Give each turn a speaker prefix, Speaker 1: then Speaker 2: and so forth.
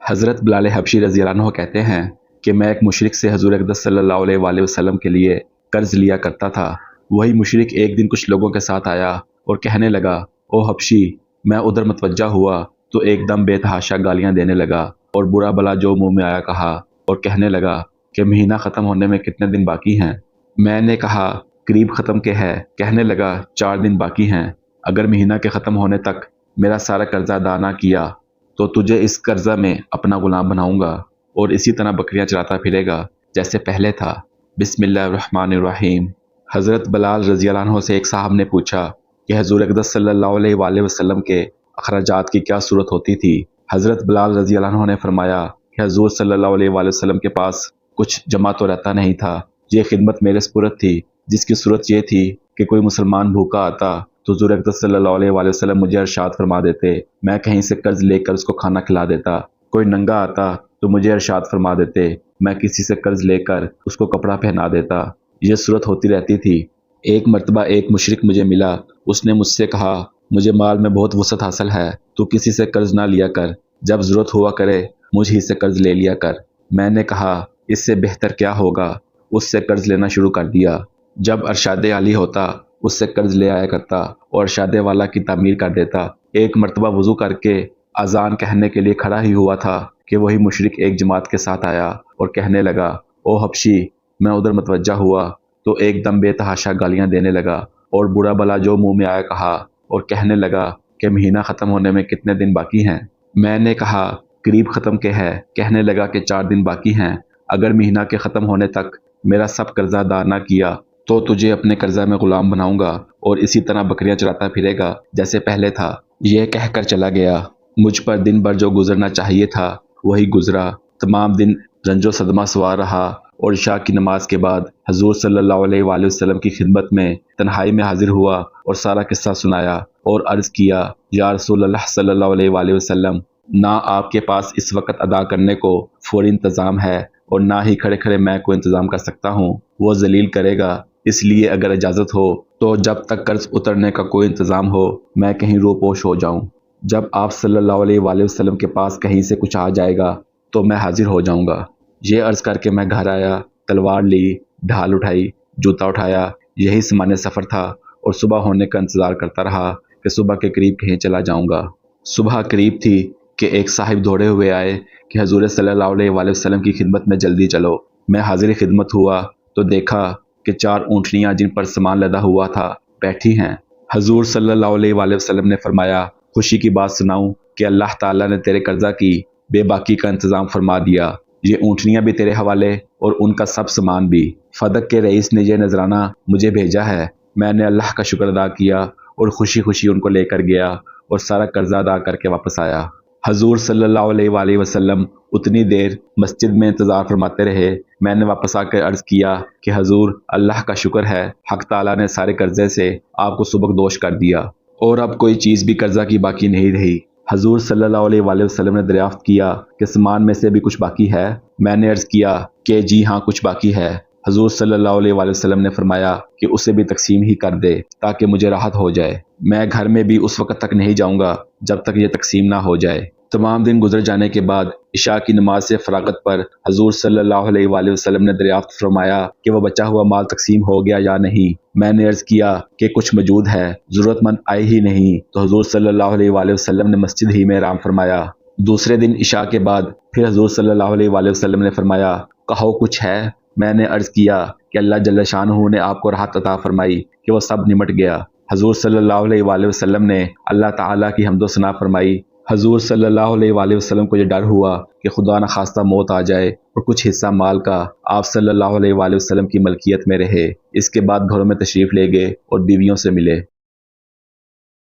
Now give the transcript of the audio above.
Speaker 1: حضرت بلال حبشی رضی اللہ عنہ کہتے ہیں کہ میں ایک مشرک سے حضور اقدس صلی اللہ علیہ وآلہ وسلم کے لیے قرض لیا کرتا تھا۔ وہی مشرک ایک دن کچھ لوگوں کے ساتھ آیا اور کہنے لگا، او حبشی، میں ادھر متوجہ ہوا تو ایک دم بے تحاشا گالیاں دینے لگا اور برا بلا جو منہ میں آیا کہا اور کہنے لگا کہ مہینہ ختم ہونے میں کتنے دن باقی ہیں۔ میں نے کہا قریب ختم کے ہے۔ کہنے لگا 4 دن باقی ہیں۔ اگر مہینہ کے ختم ہونے تک میرا سارا قرضہ ادا نہ کیا تو تجھے اس قرضہ میں اپنا غلام بناؤں گا اور اسی طرح بکریاں چراتا پھرے گا جیسے پہلے تھا۔ بسم اللہ الرحمن الرحیم۔ حضرت بلال رضی اللہ عنہ سے ایک صاحب نے پوچھا کہ حضور اقدس صلی اللہ علیہ وآلہ وسلم کے اخراجات کی کیا صورت ہوتی تھی؟ حضرت بلال رضی اللہ عنہ نے فرمایا کہ حضور صلی اللہ علیہ وآلہ وسلم کے پاس کچھ جمع تو رہتا نہیں تھا۔ یہ خدمت میرے سپرد تھی، جس کی صورت یہ تھی کہ کوئی مسلمان بھوکا آتا تو حضور اقدس صلی اللہ علیہ وآلہ وسلم مجھے ارشاد فرما دیتے، میں کہیں سے قرض لے کر اس کو کھانا کھلا دیتا۔ کوئی ننگا آتا تو مجھے ارشاد فرما دیتے، میں کسی سے قرض لے کر اس کو کپڑا پہنا دیتا۔ یہ صورت ہوتی رہتی تھی۔ ایک مرتبہ ایک مشرک مجھے ملا، اس نے مجھ سے کہا، مجھے مال میں بہت وسعت حاصل ہے، تو کسی سے قرض نہ لیا کر، جب ضرورت ہوا کرے مجھ ہی سے قرض لے لیا کر۔ میں نے کہا اس سے بہتر کیا ہوگا، اس سے قرض لینا شروع کر دیا۔ جب ارشاد عالی ہوتا اس سے قرض لے آیا کرتا اور ارشاد والا کی تعمیر کر دیتا۔ ایک مرتبہ وضو کر کے اذان کہنے کے لیے کھڑا ہی ہوا تھا کہ وہی مشرک ایک جماعت کے ساتھ آیا اور کہنے لگا، او حبشی، میں ادھر متوجہ ہوا تو ایک دم بے تحاشا گالیاں دینے لگا اور برا بلا جو منہ میں آیا کہا اور کہنے لگا کہ مہینہ ختم ہونے میں کتنے دن باقی ہیں۔ میں نے کہا قریب ختم کے ہے۔ کہنے لگا کہ 4 دن باقی ہیں۔ اگر مہینہ کے ختم ہونے تک میرا سب قرضہ ادا نہ کیا تو تجھے اپنے قرضہ میں غلام بناؤں گا اور اسی طرح بکریاں چراتا پھرے گا جیسے پہلے تھا۔ یہ کہہ کر چلا گیا۔ مجھ پر دن بھر جو گزرنا چاہیے تھا وہی گزرا۔ تمام دن رنج و صدمہ سوار رہا اور عشاء کی نماز کے بعد حضور صلی اللہ علیہ وآلہ وسلم کی خدمت میں تنہائی میں حاضر ہوا اور سارا قصہ سنایا اور عرض کیا، یا رسول اللہ صلی اللہ علیہ وآلہ وسلم، نہ آپ کے پاس اس وقت ادا کرنے کو فوری انتظام ہے اور نہ ہی کھڑے کھڑے میں کوئی انتظام کر سکتا ہوں، وہ ذلیل کرے گا۔ اس لیے اگر اجازت ہو تو جب تک قرض اترنے کا کوئی انتظام ہو میں کہیں روپوش ہو جاؤں۔ جب آپ صلی اللہ علیہ وآلہ وسلم کے پاس کہیں سے کچھ آ جائے گا تو میں حاضر ہو جاؤں گا۔ یہ عرض کر کے میں گھر آیا، تلوار لی، ڈھال اٹھائی، جوتا اٹھایا۔ یہی سامان سفر تھا اور صبح ہونے کا انتظار کرتا رہا کہ صبح کے قریب کہیں چلا جاؤں گا۔ صبح قریب تھی کہ ایک صاحب دوڑے ہوئے آئے کہ حضور صلی اللہ علیہ وآلہ وسلم کی خدمت میں جلدی چلو۔ میں حاضر خدمت ہوا تو دیکھا کہ 4 اونٹنیاں جن پر سامان لدا ہوا تھا بیٹھی ہیں۔ حضور صلی اللہ علیہ وآلہ وسلم نے فرمایا، خوشی کی بات سناؤں کہ اللہ تعالیٰ نے تیرے قرضہ کی بے باکی کا انتظام فرما دیا۔ یہ اونٹنیاں بھی تیرے حوالے اور ان کا سب سامان بھی۔ فدق کے رئیس نے یہ نذرانہ مجھے بھیجا ہے۔ میں نے اللہ کا شکر ادا کیا اور خوشی خوشی ان کو لے کر گیا اور سارا قرضہ ادا کر کے واپس آیا۔ حضور صلی اللہ علیہ وآلہ وسلم اتنی دیر مسجد میں انتظار فرماتے رہے۔ میں نے واپس آ کر عرض کیا کہ حضور، اللہ کا شکر ہے، حق تعالیٰ نے سارے قرضے سے آپ کو سبکدوش کر دیا اور اب کوئی چیز بھی قرضہ کی باقی نہیں رہی۔ حضور صلی اللہ علیہ وآلہ وسلم نے دریافت کیا کہ سامان میں سے بھی کچھ باقی ہے؟ میں نے عرض کیا کہ جی ہاں، کچھ باقی ہے۔ حضور صلی اللہ علیہ وآلہ وسلم نے فرمایا کہ اسے بھی تقسیم ہی کر دے تاکہ مجھے راحت ہو جائے۔ میں گھر میں بھی اس وقت تک نہیں جاؤں گا جب تک یہ تقسیم نہ ہو جائے۔ تمام دن گزر جانے کے بعد عشاء کی نماز سے فراغت پر حضور صلی اللہ علیہ وآلہ وسلم نے دریافت فرمایا کہ وہ بچا ہوا مال تقسیم ہو گیا یا نہیں۔ میں نے عرض کیا کہ کچھ موجود ہے، ضرورت مند آئے ہی نہیں، تو حضور صلی اللہ علیہ وآلہ وسلم نے مسجد ہی میں آرام فرمایا۔ دوسرے دن عشاء کے بعد پھر حضور صلی اللہ علیہ وآلہ وسلم نے فرمایا، کہو کچھ ہے؟ میں نے عرض کیا کہ اللہ جل شانہ نے آپ کو راحت عطا فرمائی کہ وہ سب نمٹ گیا۔ حضور صلی اللہ علیہ وآلہ وسلم نے اللہ تعالیٰ کی حمد و ثنا فرمائی۔ حضور صلی اللہ علیہ وآلہ وسلم کو یہ ڈر ہوا کہ خدا نخواستہ موت آ جائے اور کچھ حصہ مال کا آپ صلی اللہ علیہ وآلہ وسلم کی ملکیت میں رہے۔ اس کے بعد گھروں میں تشریف لے گئے اور بیویوں سے ملے۔